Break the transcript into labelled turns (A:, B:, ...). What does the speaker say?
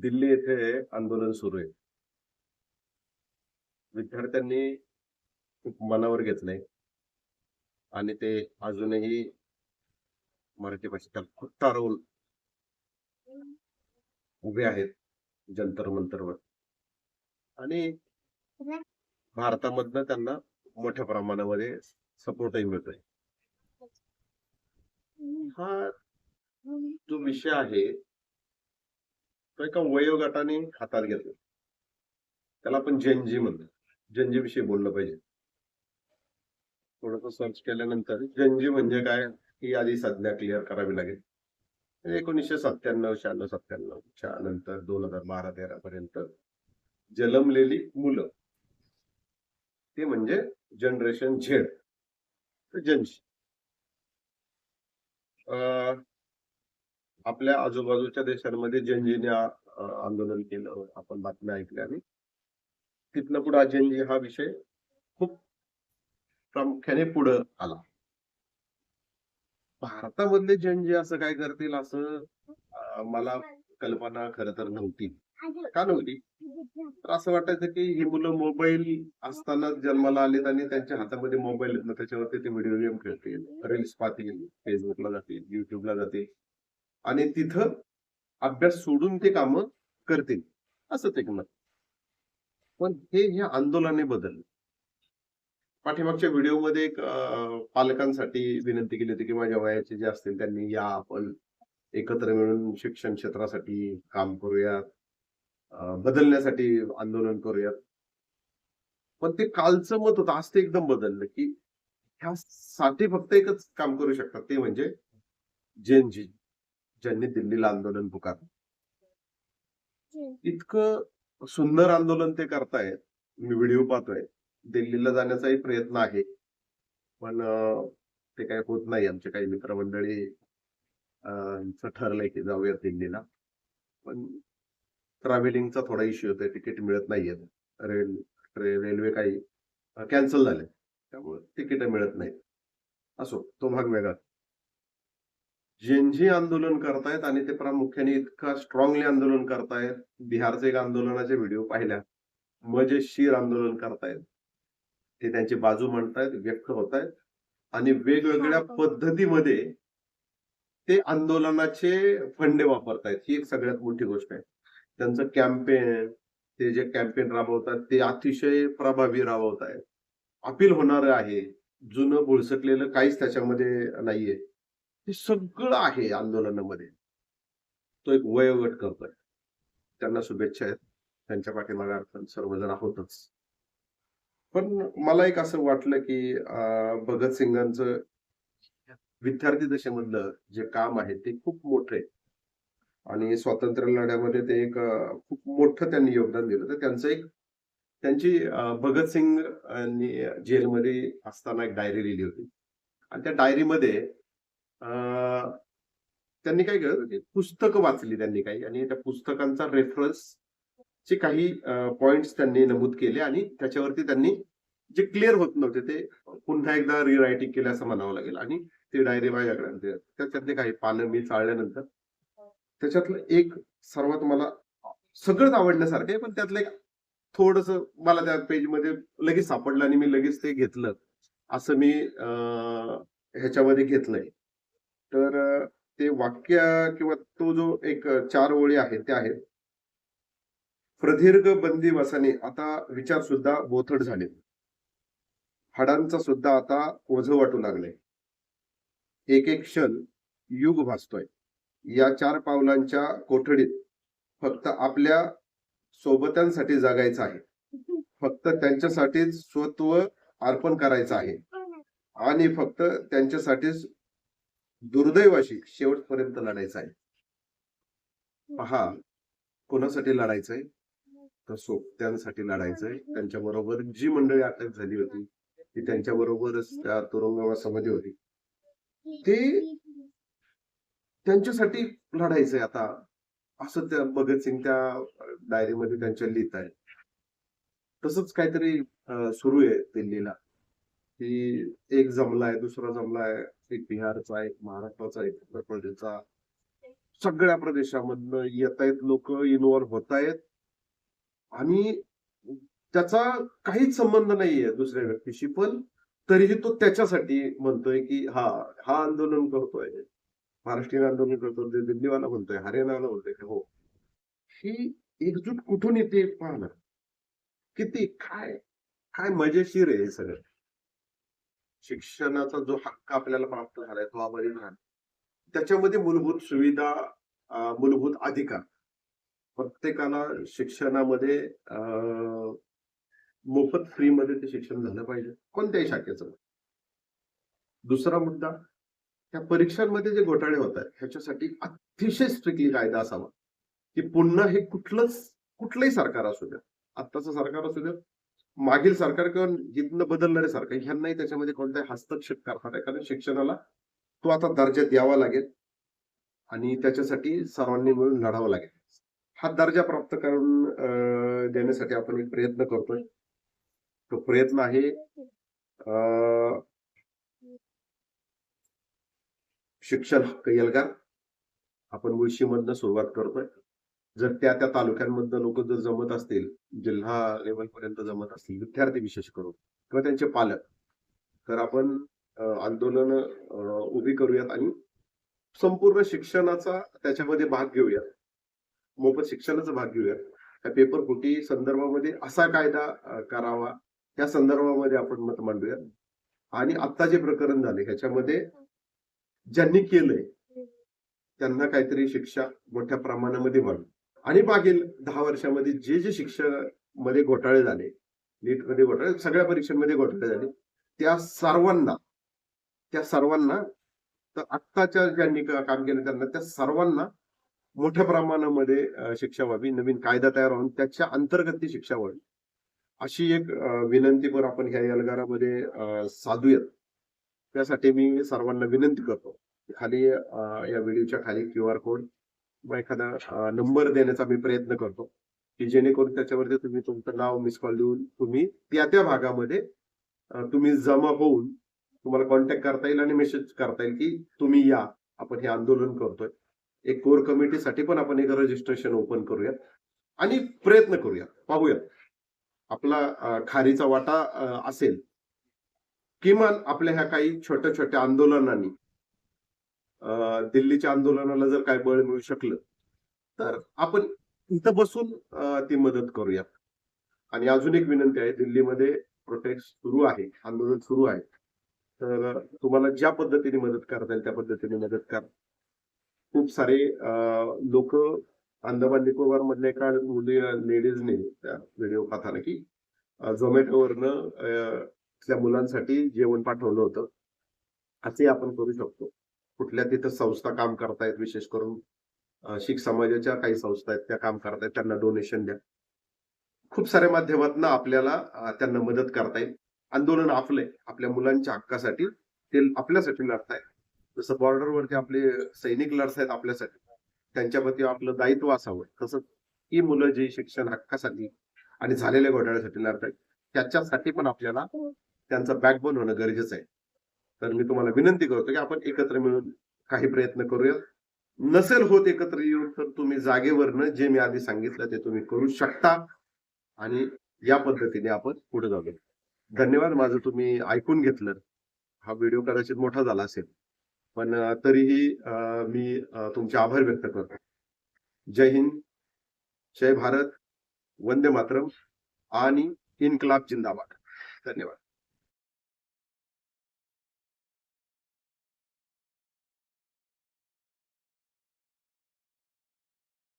A: दिल्ली येथे आंदोलन सुरू आहे. विद्यार्थ्यांनी खूप मनावर घेतलंय आणि ते अजूनही मराठी भाषेच्या फुटारवून उभे आहेत जंतर मंतरवर आणि भारतामधनं त्यांना मोठ्या प्रमाणामध्ये सपोर्टही मिळतोय. हा जो विषय आहे तो एका वयोगटाने हातात घेतला. त्याला आपण जेनजी म्हणतो. जेनजी विषयी बोललं पाहिजे. थोडंसं सर्च केल्यानंतर जेनजी म्हणजे काय ही आधी संज्ञा क्लिअर करावी लागेल. 1997, 96, 97च्या नंतर 2012-13 पर्यंत जन्मलेली मुलं ते म्हणजे जनरेशन झेड. जेनजी आपल्या आजूबाजूच्या देशांमध्ये जेनजीने आंदोलन केलं, आपण बातम्या ऐकल्या आणि तिथनं पुढे जेनजी हा विषय खूप प्रामुख्याने पुढे आला. भारतामधले जेनजी असं काय करतील असं मला कल्पना खरं तर नव्हती. का नव्हती? तर असं वाटायचं की ही मुलं मोबाईल असताना जन्माला आलेत आणि त्यांच्या हातामध्ये मोबाईल आहेत ना, त्याच्यावरती ते व्हिडिओ गेम खेळतील, रील्स पाहतील, फेसबुकला जातील, युट्यूबला जातील आणि तिथं अभ्यास सोडून ते कामं करतील असंच एक मत. पण हे आंदोलनाने बदललं. पाठीमागच्या व्हिडिओमध्ये एक पालकांसाठी विनंती केली होती की माझ्या वयाचे जे असतील त्यांनी या आपण एकत्र मिळून शिक्षण क्षेत्रासाठी काम करूयात, बदलण्यासाठी आंदोलन करूयात. पण ते कालचं मत होतं, आज ते एकदम बदललं की ह्यासाठी फक्त एकच काम करू शकतात, ते म्हणजे जेनजी, ज्यांनी दिल्लीला आंदोलन पुकारलं. इतकं सुंदर आंदोलन ते करतायत. मी व्हिडिओ पाहतोय. दिल्लीला जाण्याचाही प्रयत्न आहे. पण ते काही होत नाही. आमचे काही मित्रमंडळी ठरलंय की जाऊयात दिल्लीला. पण ट्रॅव्हलिंगचा थोडा इश्यू होतोय. तिकीट मिळत नाहीयेत. रेल्वे काही कॅन्सल झाले. त्यामुळे तिकीट मिळत नाहीत. असो, तो भाग वेगळा. जेनजी आंदोलन करतायत आणि ते प्रामुख्याने इतका स्ट्रॉंगली आंदोलन करतायत. बिहारचे एक आंदोलनाचे व्हिडिओ पाहिल्या. मजेशीर आंदोलन करतायत. ते त्यांची बाजू मांडतायत, व्यक्त होतायत आणि वेगवेगळ्या पद्धतीमध्ये ते आंदोलनाचे फंडे वापरतायत. ही एक सगळ्यात मोठी गोष्ट आहे. त्यांचं कॅम्पेन, ते जे कॅम्पेन राबवतात ते अतिशय प्रभावी राबवतायत. अपील होणारं आहे. जुनं भुळसटलेलं काहीच त्याच्यामध्ये नाहीये. हे सगळं आहे आंदोलनामध्ये. तो एक वयोगट करतोय. त्यांना शुभेच्छा आहेत. त्यांच्या पाठीमागे आपण सर्वजण आहोतच. पण मला एक असं वाटलं की भगतसिंगांचं विद्यार्थी दशेमधलं जे काम आहे ते खूप मोठं आहे आणि स्वातंत्र्य लढ्यामध्ये ते एक खूप मोठं त्यांनी योगदान दिलं. तर त्यांचं एक त्यांची भगतसिंग जेलमध्ये असताना एक डायरी लिहिली होती आणि त्या डायरीमध्ये त्यांनी काय केलं की पुस्तकं वाचली त्यांनी काही आणि त्या पुस्तकांचा रेफरन्स चे काही पॉइंट्स त्यांनी नमूद केले आणि त्याच्यावरती त्यांनी जे क्लिअर होत नव्हते ते पुन्हा एकदा रिरायटिंग केलं असं म्हणावं लागेल आणि ती डायरी माझ्याकडे त्याच्यातले काही पानं मी चाळल्यानंतर त्याच्यातलं एक सर्वात मला सगळंच आवडण्यासारखं आहे, पण त्यातलं एक थोडस मला त्या पेजमध्ये लगेच सापडलं आणि मी लगेच ते घेतलं असं मी ह्याच्यामध्ये घेतलंय. तर ते वाक्य किंवा तो जो एक 4 ओळी आहेत त्या आहेत, प्रदीर्घ बंदिवासाने आता विचार सुद्धा बोथट झाले. हाडांचा सुद्धा आता ओझं वाटू लागले. एक एक क्षण युग भासतोय. या 4 पावलांच्या कोठडीत फक्त आपल्या सोबत्यांसाठी जगायचं आहे. फक्त त्यांच्यासाठीच स्वत्व अर्पण करायचं आहे आणि फक्त त्यांच्यासाठीच दुर्दैवाशी शेवटपर्यंत लढायचं आहे. पहा, कोणासाठी लढायचंय? तर सोबत्यांसाठी लढायचंय. त्यांच्याबरोबर जी मंडळी अटक झाली होती ती त्यांच्याबरोबरच त्या तुरुंगवासामध्ये होती. ते त्यांच्यासाठी लढायचंय आता असं त्या भगतसिंग त्या डायरीमध्ये त्यांच्या लिहित आहेत. तसंच काहीतरी सुरू आहे दिल्लीला की एक जमलाय, दुसरा जमलाय, एक बिहारचा, एक महाराष्ट्राचा, एक उत्तर प्रदेशचा, सगळ्या प्रदेशामधनं येत आहेत लोक, इन्व्हॉल्व्ह होत आहेत आणि त्याचा काहीच संबंध नाहीये दुसऱ्या व्यक्तीशी, पण तरीही तो त्याच्यासाठी म्हणतोय की हा आंदोलन करतोय, महाराष्ट्रीयन आंदोलन करतोय, दिल्लीवाला म्हणतोय, हरियाणावाला म्हणतोय, हो. ही एकजूट कुठून येते पहा ना. किती काय काय मजेशीर आहे हे सगळं. शिक्षणाचा जो हक्क आपल्याला प्राप्त झालाय तो अबाधित राहणार. त्याच्यामध्ये मूलभूत सुविधा, मूलभूत अधिकार, प्रत्येकाला शिक्षणामध्ये मोफत फ्री मध्ये ते शिक्षण झालं पाहिजे, कोणत्याही शाखेचं. दुसरा मुद्दा, त्या परीक्षांमध्ये जे घोटाळे होत आहेत ह्याच्यासाठी अतिशय स्ट्रिक्टली कायदा असावा, की पुन्हा हे कुठलंही सरकार असू द्या, आत्ताचं सरकार असू द्या, मागील सरकार किंवा जिथनं बदलणारे सरकार, ह्यांनाही त्याच्यामध्ये कोणताही हस्तक्षेप करणार आहे, कारण शिक्षणाला तो आता दर्जा द्यावा लागेल आणि त्याच्यासाठी सर्वांनी मिळून लढावं लागेल. हा दर्जा प्राप्त करून देण्यासाठी आपण एक प्रयत्न करतोय. तो प्रयत्न आहे शिक्षण हक्क एल्गार. आपण मुळशीमधनं सुरुवात करतोय. जर त्या तालुक्यांमधनं लोक जर जमत असतील, जिल्हा लेवल पर्यंत जमत असतील, विद्यार्थी विशेष करून किंवा त्यांचे पालक, तर आपण आंदोलन उभी करूयात आणि संपूर्ण शिक्षणाचा त्याच्यामध्ये भाग घेऊयात, मोफत शिक्षणाचा भाग घेऊयात. त्या पेपर फुटी संदर्भामध्ये असा कायदा करावा, त्या संदर्भामध्ये आपण मत मांडूयात. आणि आता जे प्रकरण झाले ह्याच्यामध्ये ज्यांनी केलंय त्यांना काहीतरी शिक्षा मोठ्या प्रमाणामध्ये व्हावी. आणि मागील 10 वर्षामध्ये जे शिक्षणामध्ये घोटाळे झाले, नीटमध्ये घोटाळे, सगळ्या परीक्षांमध्ये घोटाळे झाले, त्या सर्वांना तर आत्ताच्या ज्यांनी काम केलं त्यांना, त्या सर्वांना मोठ्या प्रमाणामध्ये शिक्षा व्हावी, नवीन कायदा तयार होऊन त्याच्या अंतर्गत ती शिक्षा व्हावी, अशी एक विनंती पण आपण ह्या एल्गारामध्ये साधूयात. त्यासाठी मी सर्वांना विनंती करतो, खाली या व्हिडिओच्या खाली QR कोड किंवा एखादा नंबर देण्याचा मी प्रयत्न करतो, की जेणेकरून त्याच्यावरती तुम्ही तुमचं नाव मिस कॉल देऊन तुम्ही त्या भागामध्ये तुम्ही जमा होऊन तुम्हाला कॉन्टॅक्ट करता येईल आणि मेसेज करता येईल की तुम्ही या, आपण हे आंदोलन करतोय. एक कोर कमिटीसाठी पण आपण एक रजिस्ट्रेशन ओपन करूयात आणि प्रयत्न करूयात, पाहूयात आपला खारीचा वाटा असेल. किमान आपल्या ह्या काही छोट्या छोट्या आंदोलनांनी दिल्लीच्या आंदोलनाला जर काय बळ मिळू शकलं तर आपण इथं बसून ती मदत करूयात. आणि अजून एक विनंती आहे, दिल्लीमध्ये प्रोटेस्ट सुरू आहे, आंदोलन सुरू आहे, तर तुम्हाला ज्या पद्धतीने मदत करता येईल त्या पद्धतीने मदत करा. खूप सारे लोक, अंदमान निकोबार मधल्या एका लेडीजने त्या व्हिडिओ पाहताना की झोमॅटोवरनं त्या मुलांसाठी जेवण पाठवलं होतं, असे आपण करू शकतो. कुठल्या तिथं संस्था काम करतायत, विशेष करून शीख समाजाच्या काही संस्था आहेत त्या काम करतायत, त्यांना डोनेशन द्या. खूप साऱ्या माध्यमातून आपल्याला त्यांना मदत करता येईल. आंदोलन आपल्या मुलांच्या हक्कासाठी, ते आपल्यासाठी लढतायत. जसं बॉर्डरवरती आपले सैनिक लढतायत आपल्यासाठी, त्यांच्याप्रती आपलं दायित्व असावं, तसं ही मुलं जी शिक्षण हक्कासाठी आणि झालेल्या घोटाळ्यासाठी लढतायत त्याच्यासाठी पण आपल्याला त्यांचं बॅकबोन होणं गरजेचं आहे. तर मी तुम्हाला विनंती करतो की आपण एकत्र मिळून काही प्रयत्न करूयात. नसेल होत एकत्र येऊन तर तुम्ही जागेवरनं जे मी आधी सांगितलं ते तुम्ही करू शकता आणि या पद्धतीने आपण पुढे जाऊया. धन्यवाद, माझं तुम्ही ऐकून घेतलं. हा व्हिडिओ कदाचित मोठा झाला असेल, पण तरीही मी तुमचे आभार व्यक्त करतो. जय हिंद, जय भारत, वंदे मातरम आणि इन्कलाब जिंदाबाद. धन्यवाद.